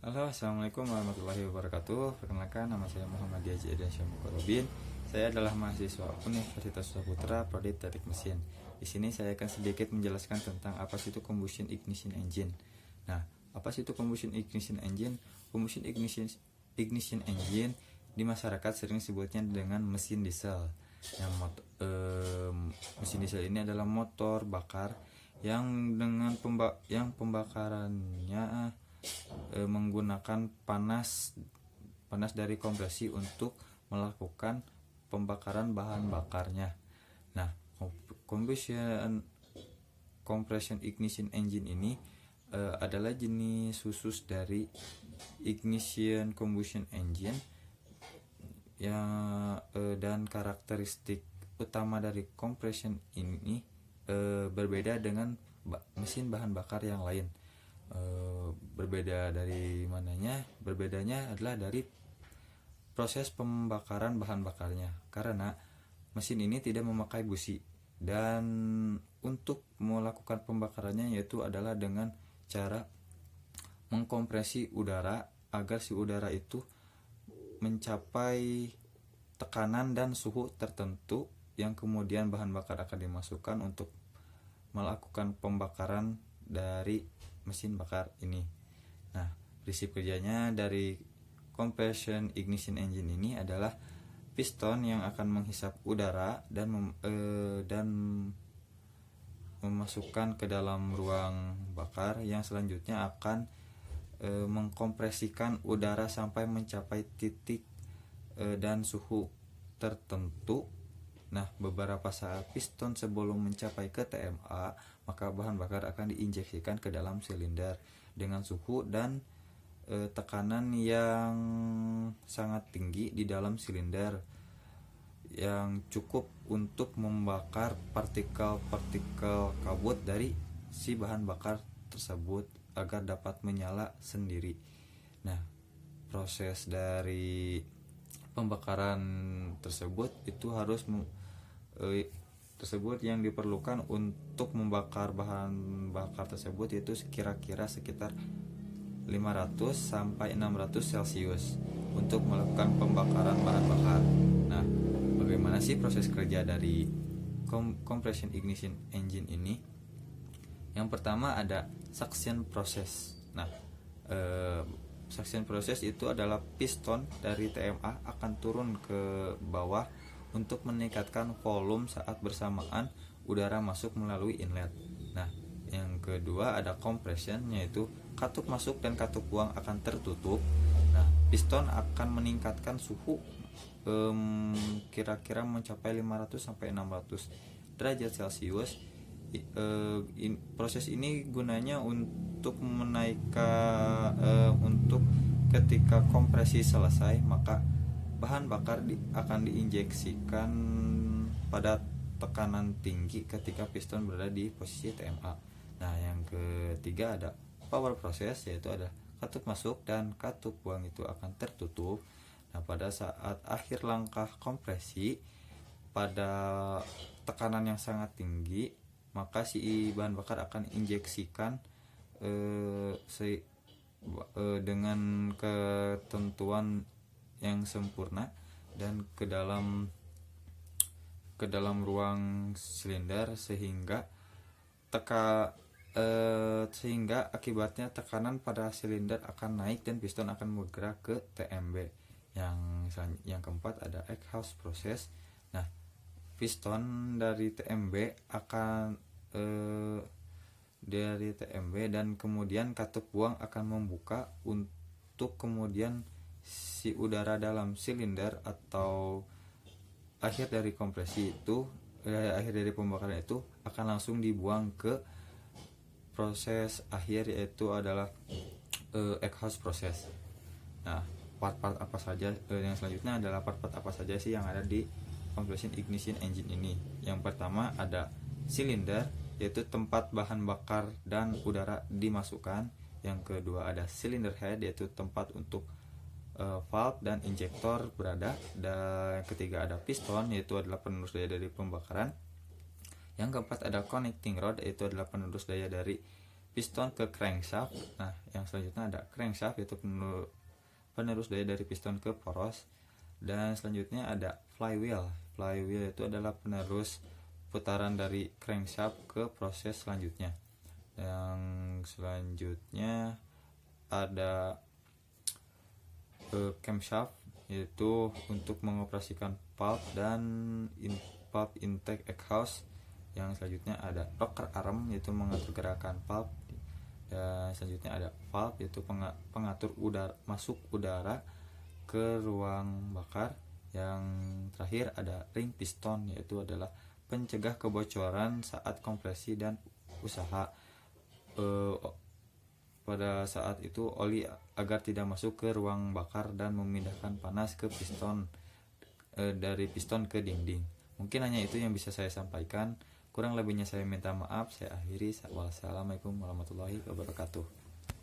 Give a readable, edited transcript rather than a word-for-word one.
Halo, assalamualaikum warahmatullahi wabarakatuh. Perkenalkan, nama saya Muhammad Yaji Edensyah Mukarobin. Saya adalah mahasiswa Universitas Saputra, Prodi Teknik Mesin. Di sini saya akan sedikit menjelaskan tentang apa sih itu combustion ignition engine. Nah, apa sih itu combustion ignition engine? Combustion ignition engine di masyarakat sering disebutnya dengan mesin diesel. Mesin diesel ini adalah motor bakar yang dengan pembakarannya menggunakan panas dari kompresi untuk melakukan pembakaran bahan bakarnya. Nah, compression ignition engine ini adalah jenis khusus dari ignition combustion engine dan karakteristik utama dari compression ini berbeda dengan mesin bahan bakar yang lain. Berbeda dari mananya? Berbedanya adalah dari proses pembakaran bahan bakarnya, karena mesin ini tidak memakai busi, dan untuk melakukan pembakarannya yaitu adalah dengan cara mengkompresi udara agar si udara itu mencapai tekanan dan suhu tertentu yang kemudian bahan bakar akan dimasukkan untuk melakukan pembakaran dari mesin bakar ini. Nah, prinsip kerjanya dari compression ignition engine ini adalah piston yang akan menghisap udara dan memasukkan ke dalam ruang bakar yang selanjutnya akan mengkompresikan udara sampai mencapai titik dan suhu tertentu. Nah, beberapa saat piston sebelum mencapai ke TMA, maka bahan bakar akan diinjeksikan ke dalam silinder dengan suhu dan tekanan yang sangat tinggi di dalam silinder yang cukup untuk membakar partikel-partikel kabut dari si bahan bakar tersebut agar dapat menyala sendiri. Nah, proses dari pembakaran tersebut itu harus yang diperlukan untuk membakar bahan bakar tersebut yaitu kira-kira sekitar 500 sampai 600 Celcius untuk melakukan pembakaran bahan bakar. Nah, bagaimana sih proses kerja dari compression ignition engine ini? Yang pertama ada suction process. Nah, suction process itu adalah piston dari TMA akan turun ke bawah untuk meningkatkan volume saat bersamaan udara masuk melalui inlet. Nah, yang kedua ada compression, yaitu katup masuk dan katup buang akan tertutup. Nah, piston akan meningkatkan suhu kira-kira mencapai 500 sampai 600 derajat Celcius. Proses ini gunanya untuk menaikkan untuk ketika kompresi selesai, maka bahan bakar akan diinjeksikan pada tekanan tinggi ketika piston berada di posisi TMA. Nah, yang ketiga ada power process, yaitu ada katup masuk dan katup buang itu akan tertutup. Nah, pada saat akhir langkah kompresi pada tekanan yang sangat tinggi, maka si bahan bakar akan injeksikan dengan ketentuan yang sempurna dan ke dalam ruang silinder sehingga akibatnya tekanan pada silinder akan naik dan piston akan bergerak ke TMB. Yang keempat ada exhaust process. Nah, piston dari TMB dan kemudian katup buang akan membuka untuk kemudian si udara dalam silinder atau akhir dari pembakaran itu akan langsung dibuang ke proses akhir, yaitu adalah exhaust process. Nah, part-part apa saja yang selanjutnya adalah part-part apa saja sih yang ada di compression ignition engine ini. Yang pertama ada silinder, yaitu tempat bahan bakar dan udara dimasukkan. Yang kedua ada cylinder head, yaitu tempat untuk valve dan injektor berada. Dan ketiga ada piston, yaitu adalah penerus daya dari pembakaran. Yang keempat ada connecting rod, yaitu adalah penerus daya dari piston ke crankshaft. Nah, yang selanjutnya ada crankshaft, yaitu penerus daya dari piston ke poros. Dan selanjutnya ada flywheel. Flywheel itu adalah penerus putaran dari crankshaft ke proses selanjutnya. Yang selanjutnya ada camshaft, yaitu untuk mengoperasikan pulp dan pulp intake exhaust. Yang selanjutnya ada rocker arm, yaitu mengatur gerakan pulp. Dan selanjutnya ada valve, yaitu pengatur udara masuk udara ke ruang bakar. Yang terakhir ada ring piston, yaitu adalah pencegah kebocoran saat kompresi dan usaha pada saat itu oli agar tidak masuk ke ruang bakar dan memindahkan panas ke piston dari piston ke dinding. Mungkin hanya itu yang bisa saya sampaikan. Kurang lebihnya saya minta maaf. Saya akhiri. Wassalamualaikum warahmatullahi wabarakatuh.